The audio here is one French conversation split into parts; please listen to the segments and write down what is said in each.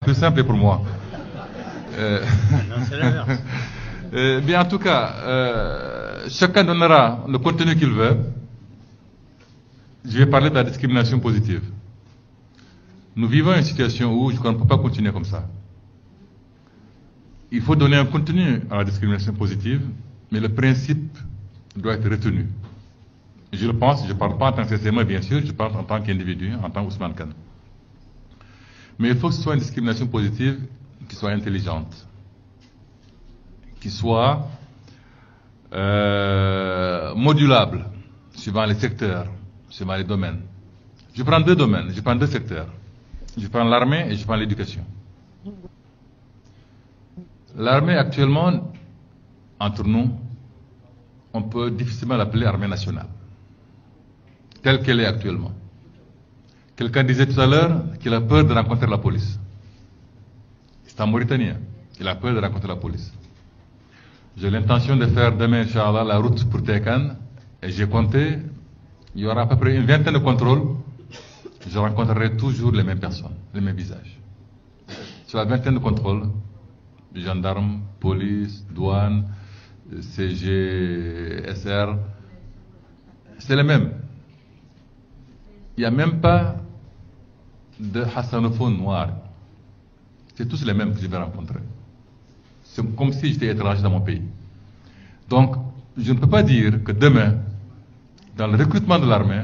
Plus simple pour moi. Non, c'est l'inverse. Bien, en tout cas, chacun donnera le contenu qu'il veut. Je vais parler de la discrimination positive. Nous vivons une situation où je crois qu'on ne peut pas continuer comme ça. Il faut donner un contenu à la discrimination positive, mais le principe doit être retenu. Je le pense, je ne parle pas en tant que CCMA, bien sûr, je parle en tant qu'individu, en tant qu'Ousmane Kane. Mais il faut que ce soit une discrimination positive qui soit intelligente, qui soit modulable, suivant les secteurs, suivant les domaines. Je prends deux domaines, je prends deux secteurs. Je prends l'armée et je prends l'éducation. L'armée, actuellement, entre nous, on peut difficilement l'appeler armée nationale, telle qu'elle est actuellement. Quelqu'un disait tout à l'heure qu'il a peur de rencontrer la police. C'est un Mauritanien. Il a peur de rencontrer la police. J'ai l'intention de faire demain, Inch'Allah, la route pour Técan. Et j'ai compté, il y aura à peu près une vingtaine de contrôles. Je rencontrerai toujours les mêmes personnes, les mêmes visages. Sur la vingtaine de contrôles, gendarmes, police, douane, CG, SR, c'est les mêmes. Il n'y a même pas de hassanophone noir. C'est tous les mêmes que je vais rencontrer. C'est comme si j'étais étranger dans mon pays. Donc, je ne peux pas dire que demain, dans le recrutement de l'armée,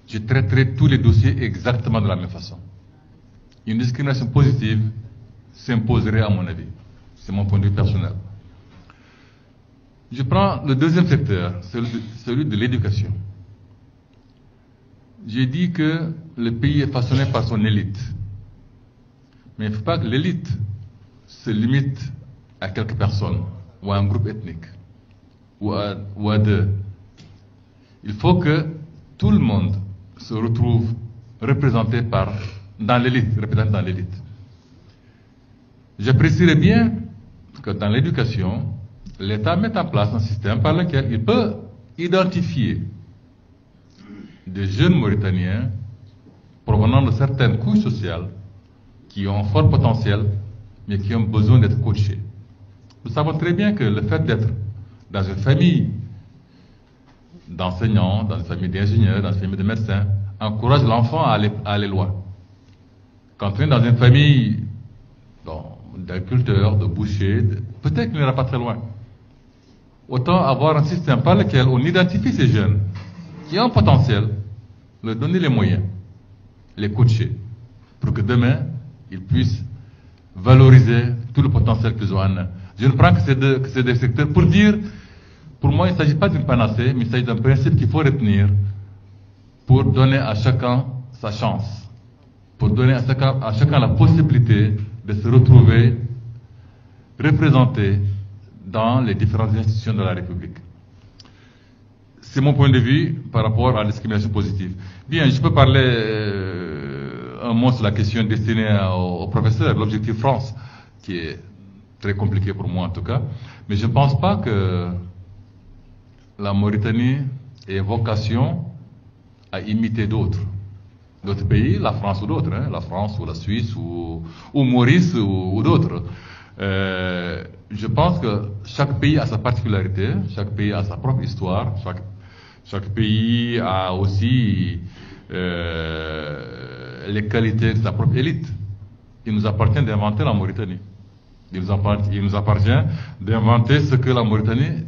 je traiterai tous les dossiers exactement de la même façon. Une discrimination positive s'imposerait à mon avis. C'est mon point de vue personnel. Je prends le deuxième secteur, celui de l'éducation. J'ai dit que le pays est façonné par son élite. Mais il ne faut pas que l'élite se limite à quelques personnes ou à un groupe ethnique ou à deux. Il faut que tout le monde se retrouve représenté dans l'élite. J'apprécierais bien que dans l'éducation, l'État mette en place un système par lequel il peut identifier des jeunes Mauritaniens provenant de certaines couches sociales qui ont un fort potentiel, mais qui ont besoin d'être coachés. Nous savons très bien que le fait d'être dans une famille d'enseignants, dans une famille d'ingénieurs, dans une famille de médecins, encourage l'enfant à aller loin. Quand on est dans une famille d'agriculteurs, de bouchers, peut-être qu'il n'ira pas très loin. Autant avoir un système par lequel on identifie ces jeunes qui ont un potentiel, leur donner les moyens, les coacher, pour que demain, ils puissent valoriser tout le potentiel qu'ils ont en eux. Je ne prends que ces deux secteurs pour dire, pour moi, il ne s'agit pas d'une panacée, mais il s'agit d'un principe qu'il faut retenir pour donner à chacun sa chance, pour donner à chacun la possibilité de se retrouver représenté dans les différentes institutions de la République. C'est mon point de vue par rapport à la discrimination positive. Bien, je peux parler un mot sur la question destinée au professeur, l'objectif France, qui est très compliqué pour moi en tout cas, mais je ne pense pas que la Mauritanie ait vocation à imiter d'autres pays, la France ou d'autres, hein, la France ou la Suisse ou Maurice ou d'autres. Je pense que chaque pays a sa particularité, chaque pays a sa propre histoire, chaque pays a aussi les qualités de sa propre élite. Il nous appartient d'inventer la Mauritanie. Il nous appartient d'inventer ce que la Mauritanie